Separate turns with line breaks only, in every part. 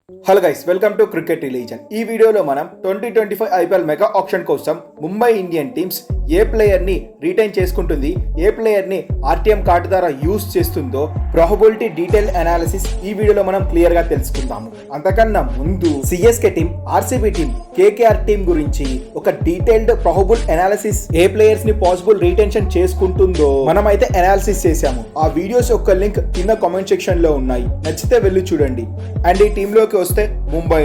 Hello guys, welcome to cricket religion. ఈ వీడియోలో మనం 2025 ఐపీఎల్ మెగా ఆప్షన్ కోసం ముంబై ఇండియన్ టీమ్స్ ఏ ప్లేయర్ ని రిటైన్ చేసుకుంటుంది, ఏ ప్లేయర్ ని ఆర్టీఎం కార్డు ద్వారా యూజ్ చేస్తుందో ప్రాబబిలిటీ డీటెయిల్ అనాలిసిస్ ఈ వీడియోలో మనం క్లియర్ గా తెలుసుకుందాము. అంతకన్నా ముందు CSK team, RCB team, KKR team గురించి ఒక డీటెయిల్డ్ ప్రాబబుల్ అనాలిసిస్ ఏ ప్లేయర్స్ ని పాసిబుల్ రిటెన్షన్ చేసుకుంటుందో మనం అయితే అనాలిసిస్ చేశాము. ఆ వీడియోస్ యొక్క లింక్ కింద కామెంట్ సెక్షన్ లో ఉన్నాయి, నచ్చితే వెళ్ళి చూడండి. అండ్ ఈ టీంలోకి వస్తే ముంబై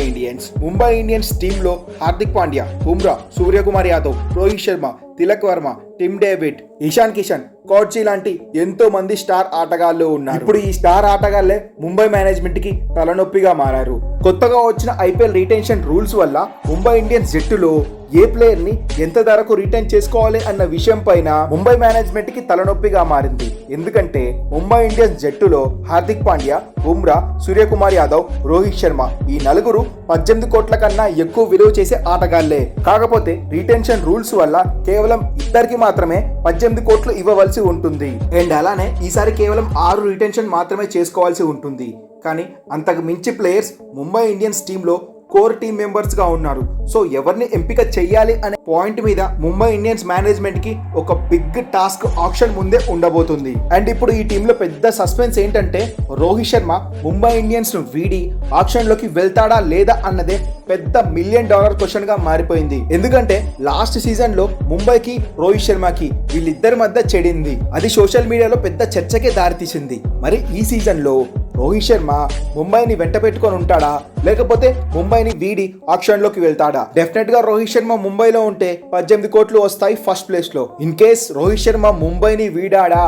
ఇండియన్స్ టీమ్ లో హార్దిక్ పాండ్యా, బుమ్రా, సూర్యకుమార్ యాదవ్, రోహిత్ శర్మ, తిలక్ వర్మ, టిమ్ డేవిడ్, ఇషాన్ కిషన్, కోర్చి లాంటి ఎంతో మంది స్టార్ ఆటగాళ్లు ఉన్నారు. ఇప్పుడు ఈ స్టార్ ఆటగాళ్లే ముంబై మేనేజ్మెంట్ కి తలనొప్పిగా మారారు. కొత్తగా వచ్చిన ఐపీఎల్ రిటెన్షన్ రూల్స్ వల్ల ముంబై ఇండియన్స్ జట్టులో ఏ ప్లేయర్ ని ఎంత ధరకు రిటైన్ చేసుకోవాలి అన్న విషయం పైన ముంబై మేనేజ్మెంట్ కి తలనొప్పిగా మారింది. ఎందుకంటే ముంబై ఇండియన్స్ జట్టులో హార్దిక్ పాండ్యా, బుమ్రా, సూర్యకుమార్ యాదవ్, రోహిత్ శర్మ ఈ నలుగురు 18 కోట్ల కన్నా ఎక్కువ విలువ చేసే ఆటగాళ్లే. కాకపోతే రిటెన్షన్ రూల్స్ వల్ల కేవలం ఇద్దరికి మాత్రమే 18 కోట్లు ఇవ్వవలసి ఉంటుంది. అండ్ అలానే ఈసారి కేవలం 6 రిటెన్షన్ మాత్రమే చేసుకోవాల్సి ఉంటుంది. కానీ అంతకు మించి ప్లేయర్స్ ముంబై ఇండియన్స్ టీంలో కోర్ టీమ్ మెంబర్స్ గా ఉన్నారు. సో ఎవరిని ఎంపిక చెయ్యాలి అనే పాయింట్ మీద ముంబై ఇండియన్స్ మేనేజ్మెంట్ కి ఒక బిగ్ టాస్క్ ఆప్షన్ ముందే ఉండబోతుంది. అండ్ ఇప్పుడు ఈ టీంలో పెద్ద సస్పెన్స్ ఏంటంటే రోహిత్ శర్మ ముంబై ఇండియన్స్ ను వీడి ఆప్షన్ లోకి వెళ్తాడా లేదా అన్నదే పెద్ద $1 మిలియన్ క్వశ్చన్ గా మారిపోయింది. ఎందుకంటే లాస్ట్ సీజన్ లో ముంబైకి, రోహిత్ శర్మకి వీళ్ళిద్దరి మధ్య చెడింది. అది సోషల్ మీడియాలో పెద్ద చర్చకే దారితీసింది. మరి ఈ సీజన్ లో రోహిత్ శర్మ ముంబైని వెంట పెట్టుకొని ఉంటాడా, లేకపోతే ముంబైని వీడి ఆప్షన్ లోకి వెళ్తాడా? డెఫినెట్ గా రోహిత్ శర్మ ముంబైలో ఉంటే 18 కోట్లు వస్తాయి ఫస్ట్ ప్లేస్ లో. ఇన్ కేస్ రోహిత్ శర్మ ముంబైని వీడాడా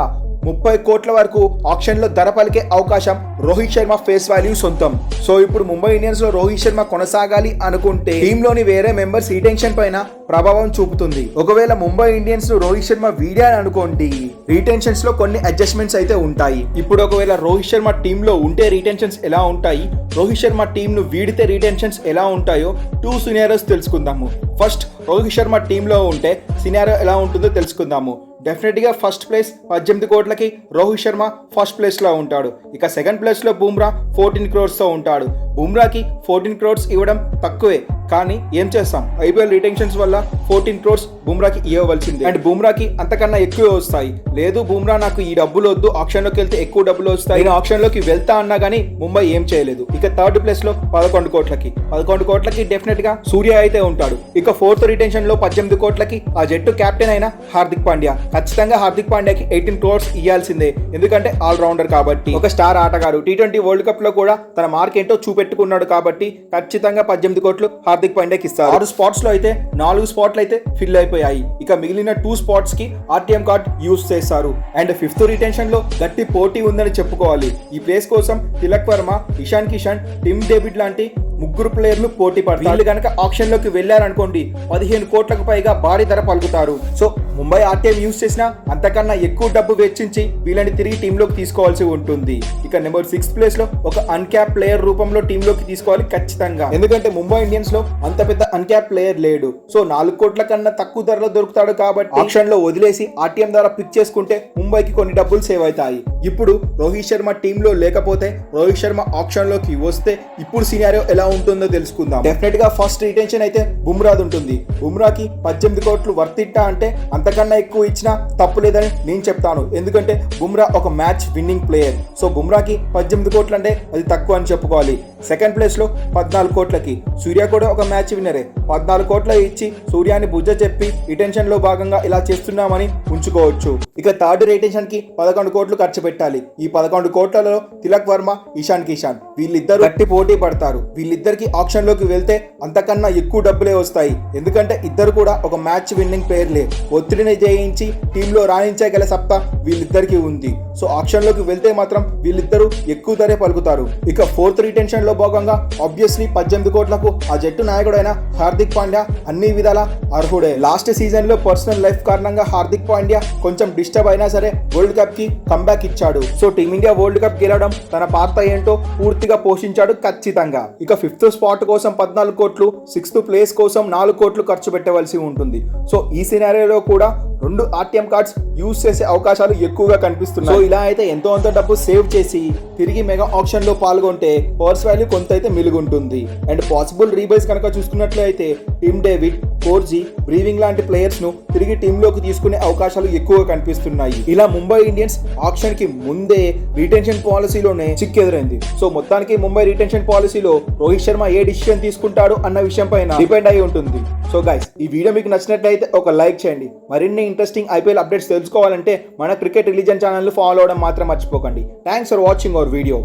30 కోట్ల వరకు ఆప్షన్ లో ధర పలికే అవకాశం రోహిత్ శర్మ ఫేస్ వాల్యూ సొంతం. సో ఇప్పుడు ముంబై ఇండియన్స్ లో రోహిత్ శర్మ కొనసాగాలి అనుకుంటే టీమ్ లోని వేరే మెంబర్స్ రిటెన్షన్ పైన ప్రభావం చూపుతుంది. ఒకవేళ ముంబై ఇండియన్స్ రోహిత్ శర్మ వీడాని అనుకోండి, రిటెన్షన్స్ లో కొన్ని అడ్జస్ట్మెంట్స్ అయితే ఉంటాయి. ఇప్పుడు ఒకవేళ రోహిత్ శర్మ టీమ్ లో ఉంటే రిటెన్షన్స్ ఎలా ఉంటాయి, రోహిత్ శర్మ టీమ్ ను వీడితే రిటెన్షన్స్ ఎలా ఉంటాయో 2 సినారియోస్ తెలుసుకుందాము. ఫస్ట్, రోహిత్ శర్మ టీమ్ లో ఉంటే సినారియో ఎలా ఉంటుందో తెలుసుకుందాము. డెఫినెట్ గా ఫస్ట్ ప్లేస్ 18 కోట్లకి రోహిత్ శర్మ ఫస్ట్ ప్లేస్ లో ఉంటాడు. ఇక సెకండ్ ప్లేస్ లో బుమ్రా 14 crores తో ఉంటాడు. బుమ్రాకి 14 crores ఇవ్వడం తక్కువే, కానీ ఏం చేస్తాం, ఐపీఎల్ రిటెన్షన్స్ వల్ల 14 crores బుమ్రాకి ఇవ్వవలసింది. అండ్ బుమ్రాకి అంతకన్నా ఎక్కువ వస్తాయి. లేదు బుమ్రా నాకు ఈ డబ్బులు వద్దు, ఆప్షన్ లోకి వెళ్తే ఎక్కువ డబ్బులు వస్తాయి, నేను ఆప్షన్ లోకి వెళ్తా అన్నా గానీ ముంబై ఏం చేయలేదు. ఇక థర్డ్ ప్లేస్ లో 11 కోట్లకి డెఫినెట్ గా సూర్య అయితే ఉంటాడు. ఇక ఫోర్త్ రిటెన్షన్ లో 18 కోట్లకి ఆ జట్టు కెప్టెన్ అయిన హార్దిక్ పాండ్యా. ఖచ్చితంగా హార్దిక్ పాండ్యాకి 18 crores ఇవ్వాల్సిందే, ఎందుకంటే ఆల్ రౌండర్ కాబట్టి, ఒక స్టార్ ఆటగాడు. T20 వరల్డ్ కప్ లో కూడా తన మార్క్ ఏంటో చూపెట్టుకున్నాడు కాబట్టి ఖచ్చితంగా 18 కోట్లు హార్దిక్ పాండ్యాకి ఇస్తారు. 6 స్పాట్స్ లో అయితే 4 స్పాట్లు అయితే ఫిల్ అయిపోయాయి. ఇక మిగిలిన 2 స్పాట్స్ కి ఆర్టీఎం కార్డ్ యూజ్ చేస్తారు. అండ్ 5th రిటెన్షన్ లో గట్టి పోటీ ఉందని చెప్పుకోవాలి. ఈ ప్లేస్ కోసం తిలక్ వర్మ, ఇషాన్ కిషన్, టిమ్ డేవిడ్ లాంటి 3 ప్లేయర్లు పోటీ పడతారు. వీళ్ళు కనుక ఆప్షన్ లోకి వెళ్లారనుకోండి 15 కోట్లకు పైగా భారీ ధర పలుకుతారు. సో ముంబై ఆర్టీఎం యూజ్ చేసినా అంతకన్నా ఎక్కువ డబ్బు వెచ్చించి వీళ్ళని తిరిగి టీంలోకి తీసుకోవాల్సి ఉంటుంది. ఇక నెంబర్ 6 ప్లేస్ లో ఒక అన్క్యాప్ ప్లేయర్ రూపంలో టీంలోకి తీసుకోవాలి ఖచ్చితంగా. ఎందుకంటే ముంబై ఇండియన్స్ లో అంత పెద్ద అన్క్యాప్ ప్లేయర్ లేడు. సో 4 కోట్ల కన్నా తక్కువ ధరలో దొరుకుతాడు కాబట్టి ఆప్షన్ లో వదిలేసి ఆర్టీఎం ద్వారా పిక్ చేసుకుంటే ముంబైకి కొన్ని డబ్బులు సేవ్ అవుతాయి. ఇప్పుడు రోహిత్ శర్మ టీంలో లేకపోతే రోహిత్ శర్మ ఆప్షన్ లోకి వస్తే ఇప్పుడు సినారియో ఎలా ఉంటుందో తెలుసుకుందాం. డెఫినెట్ గా ఫస్ట్ రిటెన్షన్ అయితే బుమ్రాది ఉంటుంది. బుమ్రాకి 18 కోట్లు వర్తిట్టా అంటే అంతకన్నా ఎక్కువ ఇచ్చినా తప్పు లేదని నేను చెప్తాను. ఎందుకంటే బుమ్రా ఒక మ్యాచ్ విన్నింగ్ ప్లేయర్. సో బుమ్రాకి 18 కోట్లు అంటే అది తక్కువ అని చెప్పుకోవాలి. సెకండ్ ప్లేస్ లో 14 కోట్లకి సూర్య కూడా ఒక మ్యాచ్ విన్నరే. 14 కోట్ల ఇచ్చి సూర్యాని బుజ్జ చెప్పి రిటెన్షన్ లో భాగంగా ఇలా చేస్తున్నామని ఉంచుకోవచ్చు. ఇక థర్డ్ రిటెన్షన్ కి 11 కోట్లు ఖర్చు పెట్టాలి. ఈ 11 కోట్లలో తిలక్ వర్మ, ఇషాన్ కిషన్ వీళ్ళిద్దరు గట్టి పోటీ పడతారు. వీళ్ళిద్దరికి ఆప్షన్ లోకి వెళ్తే అంతకన్నా ఎక్కువ డబ్బులే వస్తాయి. ఎందుకంటే ఇద్దరు కూడా ఒక మ్యాచ్ విన్నింగ్ ప్లేయర్లే. ఒత్తిడిని జయించి టీంలో రాణించగల సత్తా వీళ్ళిద్దరికి ఉంది. సో ఆప్షన్ లోకి వెళ్తే మాత్రం వీళ్ళిద్దరూ ఎక్కువ ధరే పలుకుతారు. ఇక ఫోర్త్ రిటెన్షన్ లో భాగంగా ఆబ్వియస్లీ 18 కోట్లకు ఆ జట్టు నాయకుడైన హార్దిక్ పాండ్యా అన్ని విధాల అర్హుడే. లాస్ట్ సీజన్ లో పర్సనల్ లైఫ్ కారణంగా హార్దిక్ పాండ్యా కొంచెం డిస్టర్బ్ అయినా సరే వరల్డ్ కప్ కి కంబ్యాక్ ఇచ్చాడు. సో టీమిండియా వరల్డ్ కప్ గెలవడం తన పాత్ర ఏంటో పూర్తిగా పోషించాడు ఖచ్చితంగా. ఇక 5th స్పాట్ కోసం 14 కోట్లు, 6th ప్లేస్ కోసం 4 కోట్లు ఖర్చు పెట్టవలసి ఉంటుంది. సో ఈ సినారియోలో కూడా 2 ఆర్టీఎం కార్డ్స్ యూజ్ చేసే అవకాశాలు ఎక్కువగా కనిపిస్తున్నాయి. సో ఇలా అయితే ఎంతో అంత డబ్బు సేవ్ చేసి తిరిగి మెగా ఆప్షన్ లో పాల్గొంటే పర్స్ వాల్యూ కొంత అయితే మిలుగుంటుంది. అండ్ పాసిబుల్ రీబైస్ కనుక చూసుకున్నట్లయితే టిమ్ డేవిడ్, కోర్జీ, బ్రీవింగ్ లాంటి ప్లేయర్స్ ను తిరిగి టీమ్ లోకి తీసుకునే అవకాశాలు ఎక్కువగా కనిపిస్తున్నాయి. ఇలా ముంబై ఇండియన్స్ ఆప్షన్ కి ముందే రిటెన్షన్ పాలసీలోనే చిక్కెదురైంది. సో మొత్తానికి ముంబై రిటెన్షన్ పాలసీలో రోహిత్ శర్మ ఏ డిసిషన్ తీసుకుంటాడు అన్న విషయం పైన డిపెండ్ అయి ఉంటుంది. సో గైస్, ఈ వీడియో మీకు నచ్చినట్లయితే ఒక లైక్ చేయండి. మరిన్ని ఇంట్రెస్టింగ్ ఐపీఎల్ అప్డేట్స్ తెలుసుకోవాలంటే మన క్రికెట్ రిలీజన్ ఛానల్ ఫాలో అవడం మాత్రం మర్చిపోకండి. Thanks for watching our video.